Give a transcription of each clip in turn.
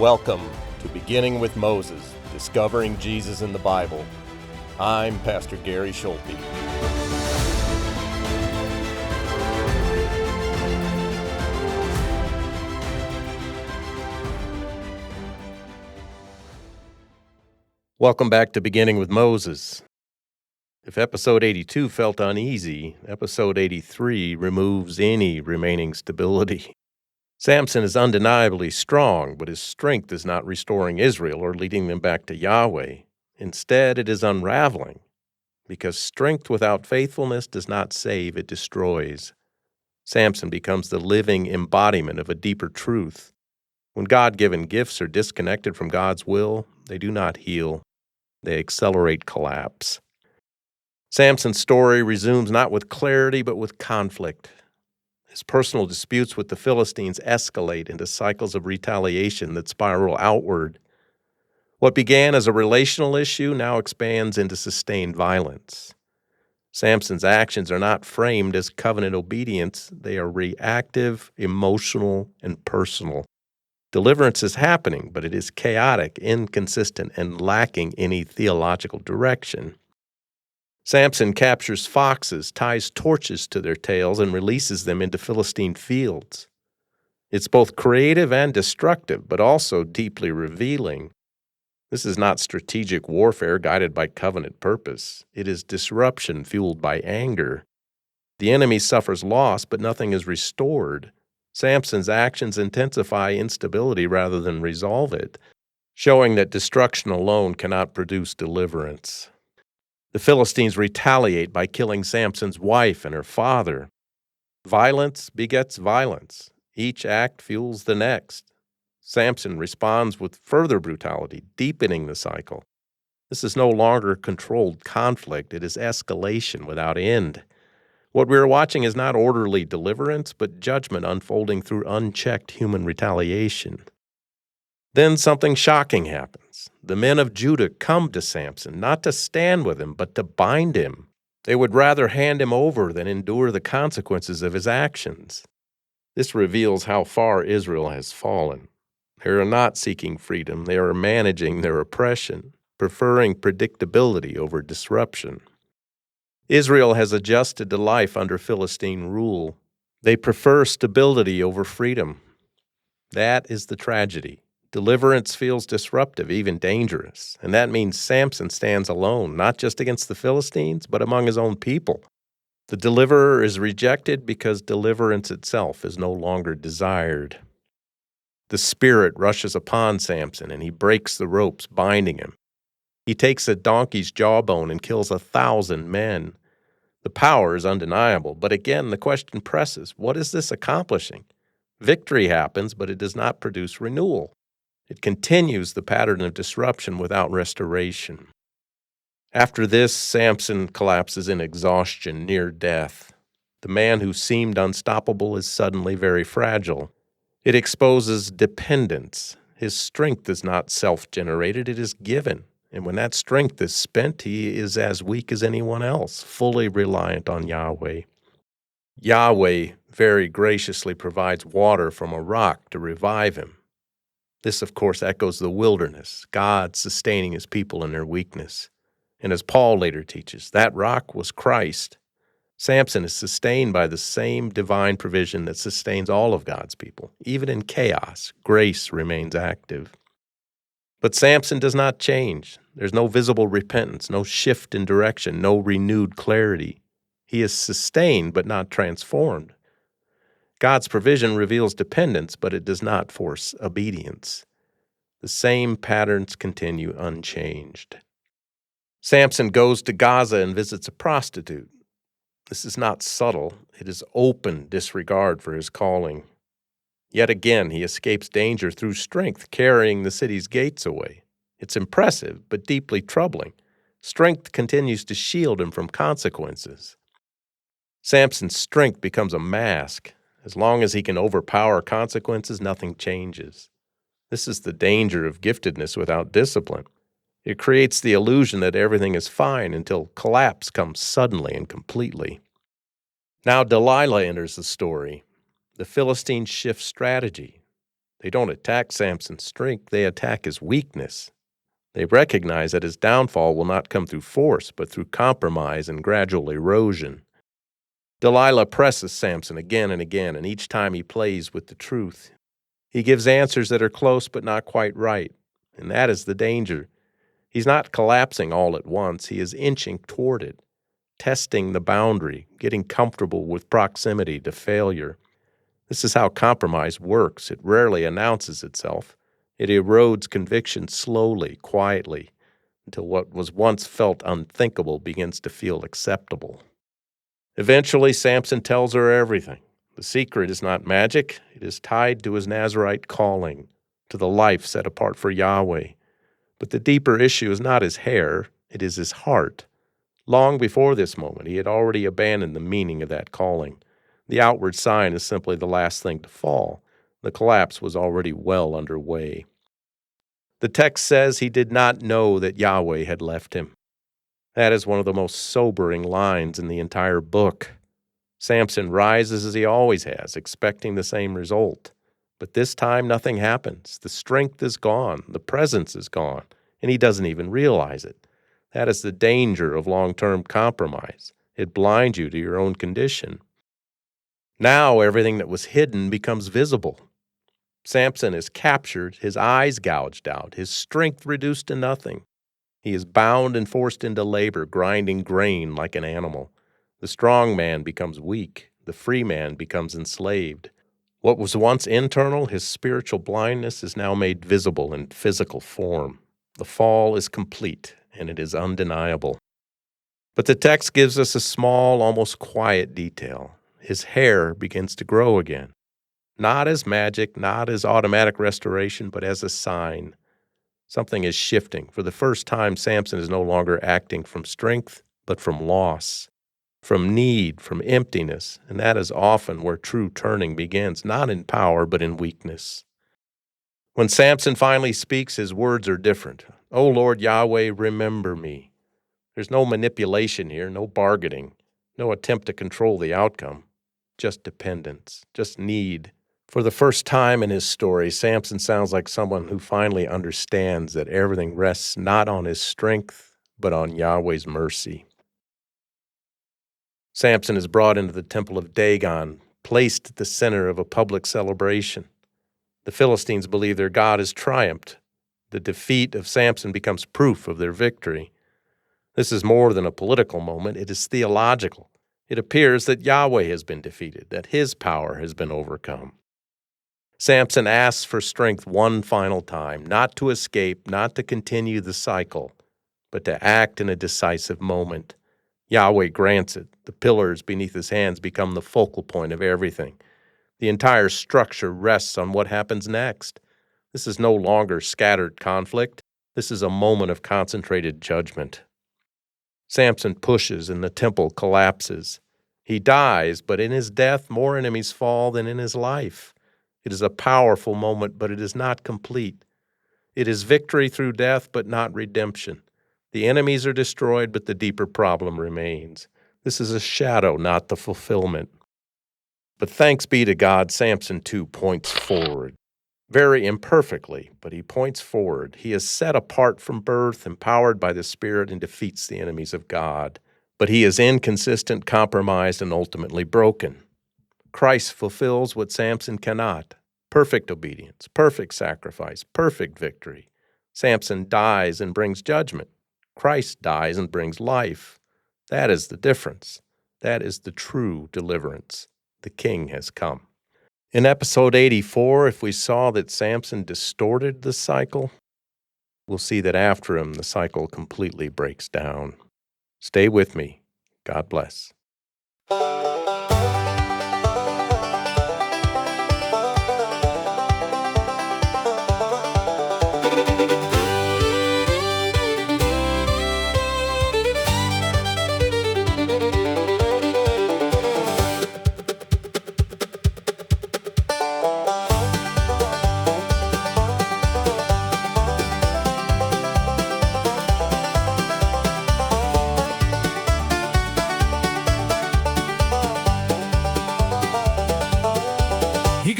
Welcome to Beginning with Moses, Discovering Jesus in the Bible. I'm Pastor Gary Schulte. Welcome back to Beginning with Moses. If episode 82 felt uneasy, episode 83 removes any remaining stability. Samson is undeniably strong, but his strength is not restoring Israel or leading them back to Yahweh. Instead, it is unraveling, because strength without faithfulness does not save, it destroys. Samson becomes the living embodiment of a deeper truth. When God-given gifts are disconnected from God's will, they do not heal. They accelerate collapse. Samson's story resumes not with clarity, but with conflict. His personal disputes with the Philistines escalate into cycles of retaliation that spiral outward. What began as a relational issue now expands into sustained violence. Samson's actions are not framed as covenant obedience. They are reactive, emotional, and personal. Deliverance is happening, but it is chaotic, inconsistent, and lacking any theological direction. Samson captures foxes, ties torches to their tails, and releases them into Philistine fields. It's both creative and destructive, but also deeply revealing. This is not strategic warfare guided by covenant purpose. It is disruption fueled by anger. The enemy suffers loss, but nothing is restored. Samson's actions intensify instability rather than resolve it, showing that destruction alone cannot produce deliverance. The Philistines retaliate by killing Samson's wife and her father. Violence begets violence. Each act fuels the next. Samson responds with further brutality, deepening the cycle. This is no longer controlled conflict. It is escalation without end. What we are watching is not orderly deliverance, but judgment unfolding through unchecked human retaliation. Then something shocking happens. The men of Judah come to Samson, not to stand with him, but to bind him. They would rather hand him over than endure the consequences of his actions. This reveals how far Israel has fallen. They are not seeking freedom. They are managing their oppression, preferring predictability over disruption. Israel has adjusted to life under Philistine rule. They prefer stability over freedom. That is the tragedy. Deliverance feels disruptive, even dangerous, and that means Samson stands alone, not just against the Philistines, but among his own people. The deliverer is rejected because deliverance itself is no longer desired. The Spirit rushes upon Samson, and he breaks the ropes binding him. He takes a donkey's jawbone and kills 1,000 men. The power is undeniable, but again the question presses, what is this accomplishing? Victory happens, but it does not produce renewal. It continues the pattern of disruption without restoration. After this, Samson collapses in exhaustion, near death. The man who seemed unstoppable is suddenly very fragile. It exposes dependence. His strength is not self-generated, it is given. And when that strength is spent, he is as weak as anyone else, fully reliant on Yahweh. Yahweh very graciously provides water from a rock to revive him. This, of course, echoes the wilderness, God sustaining his people in their weakness. And as Paul later teaches, that rock was Christ. Samson is sustained by the same divine provision that sustains all of God's people. Even in chaos, grace remains active. But Samson does not change. There's no visible repentance, no shift in direction, no renewed clarity. He is sustained but not transformed. God's provision reveals dependence, but it does not force obedience. The same patterns continue unchanged. Samson goes to Gaza and visits a prostitute. This is not subtle. It is open disregard for his calling. Yet again, he escapes danger through strength, carrying the city's gates away. It's impressive, but deeply troubling. Strength continues to shield him from consequences. Samson's strength becomes a mask. As long as he can overpower consequences, nothing changes. This is the danger of giftedness without discipline. It creates the illusion that everything is fine until collapse comes suddenly and completely. Now Delilah enters the story. The Philistines shift strategy. They don't attack Samson's strength, they attack his weakness. They recognize that his downfall will not come through force, but through compromise and gradual erosion. Delilah presses Samson again and again, and each time he plays with the truth. He gives answers that are close but not quite right, and that is the danger. He's not collapsing all at once, he is inching toward it, testing the boundary, getting comfortable with proximity to failure. This is how compromise works. It rarely announces itself. It erodes conviction slowly, quietly, until what was once felt unthinkable begins to feel acceptable. Eventually, Samson tells her everything. The secret is not magic. It is tied to his Nazirite calling, to the life set apart for Yahweh. But the deeper issue is not his hair, it is his heart. Long before this moment, he had already abandoned the meaning of that calling. The outward sign is simply the last thing to fall. The collapse was already well underway. The text says he did not know that Yahweh had left him. That is one of the most sobering lines in the entire book. Samson rises as he always has, expecting the same result. But this time nothing happens. The strength is gone, the presence is gone, and he doesn't even realize it. That is the danger of long-term compromise. It blinds you to your own condition. Now everything that was hidden becomes visible. Samson is captured, his eyes gouged out, his strength reduced to nothing. He is bound and forced into labor, grinding grain like an animal. The strong man becomes weak. The free man becomes enslaved. What was once internal, his spiritual blindness, is now made visible in physical form. The fall is complete, and it is undeniable. But the text gives us a small, almost quiet detail. His hair begins to grow again. Not as magic, not as automatic restoration, but as a sign. Something is shifting. For the first time, Samson is no longer acting from strength, but from loss, from need, from emptiness, and that is often where true turning begins, not in power, but in weakness. When Samson finally speaks, his words are different. "O Lord Yahweh, remember me." There's no manipulation here, no bargaining, no attempt to control the outcome, just dependence, just need. For the first time in his story, Samson sounds like someone who finally understands that everything rests not on his strength, but on Yahweh's mercy. Samson is brought into the temple of Dagon, placed at the center of a public celebration. The Philistines believe their God has triumphed. The defeat of Samson becomes proof of their victory. This is more than a political moment, it is theological. It appears that Yahweh has been defeated, that his power has been overcome. Samson asks for strength one final time, not to escape, not to continue the cycle, but to act in a decisive moment. Yahweh grants it. The pillars beneath his hands become the focal point of everything. The entire structure rests on what happens next. This is no longer scattered conflict. This is a moment of concentrated judgment. Samson pushes and the temple collapses. He dies, but in his death, more enemies fall than in his life. It is a powerful moment, but it is not complete. It is victory through death, but not redemption. The enemies are destroyed, but the deeper problem remains. This is a shadow, not the fulfillment. But thanks be to God, Samson too points forward. Very imperfectly, but he points forward. He is set apart from birth, empowered by the Spirit, and defeats the enemies of God. But he is inconsistent, compromised, and ultimately broken. Christ fulfills what Samson cannot. Perfect obedience, perfect sacrifice, perfect victory. Samson dies and brings judgment. Christ dies and brings life. That is the difference. That is the true deliverance. The King has come. In episode 84, if we saw that Samson distorted the cycle, we'll see that after him, the cycle completely breaks down. Stay with me. God bless.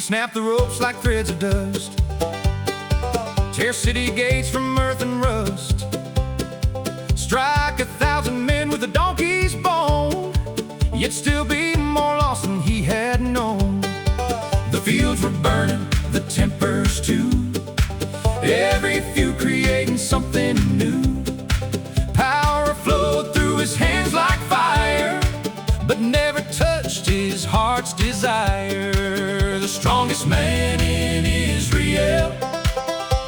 could snap the ropes like threads of dust, tear city gates from earth and rust, strike 1,000 men with a donkey's bone, yet still be more lost than he had known. The fields were burning, the tempers too, every few creating something new. Power flowed through his hands like fire, but never touched his heart's desire. The strongest man in Israel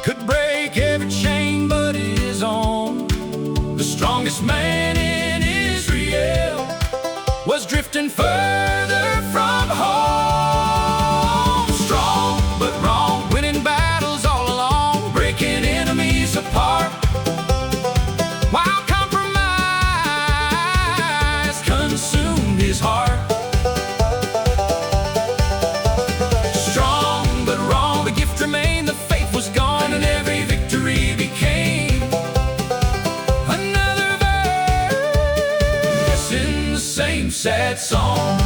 could break every chain but his own. The strongest man in Israel was drifting further from home. Strong but wrong, winning battles all along, breaking enemies apart, while compromise consumed his heart. Strong but wrong, the gift remained, the faith was gone, and every victory became another verse in the same sad song.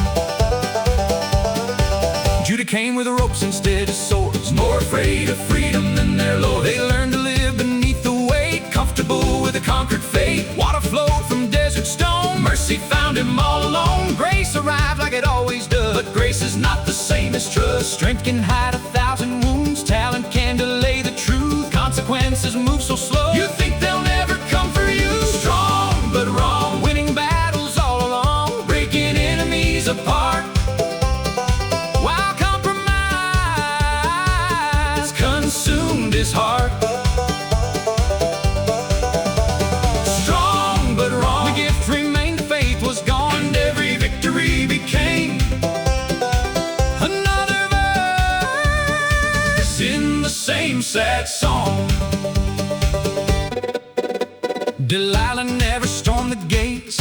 Judah came with ropes instead of swords, more afraid of freedom than their Lord. They learned to live beneath the weight, comfortable with a conquered fate. Water flowed from desert stone, mercy found him all alone. Grace arrived like it always does, but grace is not the same as trust. Strength can hide 1,000 wounds, talent can delay the truth, consequences move so slow, you think they'll never come for you. Strong but wrong, winning battles all along, breaking enemies apart, while compromise consumed his heart. Strong but wrong, the gift remained, the faith was gone, and every victory became another verse in the same sad song. Delilah never stormed the gates,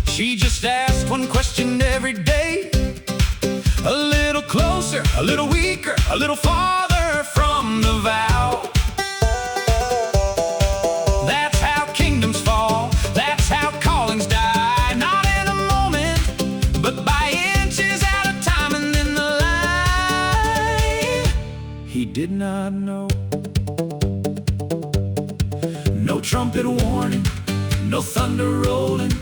she just asked one question every day. A little closer, a little weaker, a little farther from the vow. That's how kingdoms fall, that's how callings die, not in a moment, but by inches at a time. And then the line he did not know. No trumpet warning, no thunder rolling,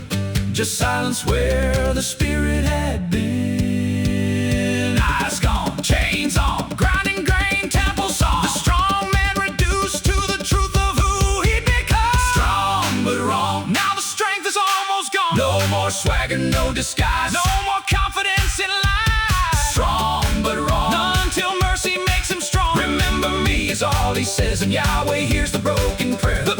just silence where the Spirit had been. Eyes gone, chains on, grinding grain, temple song. The strong man reduced to the truth of who he'd become. Strong but wrong, now the strength is almost gone. No more swagger, no disguise, no more confidence in lies. Strong but wrong, not until mercy makes him strong. Remember me is all he says, and Yahweh hears the broken prayer. The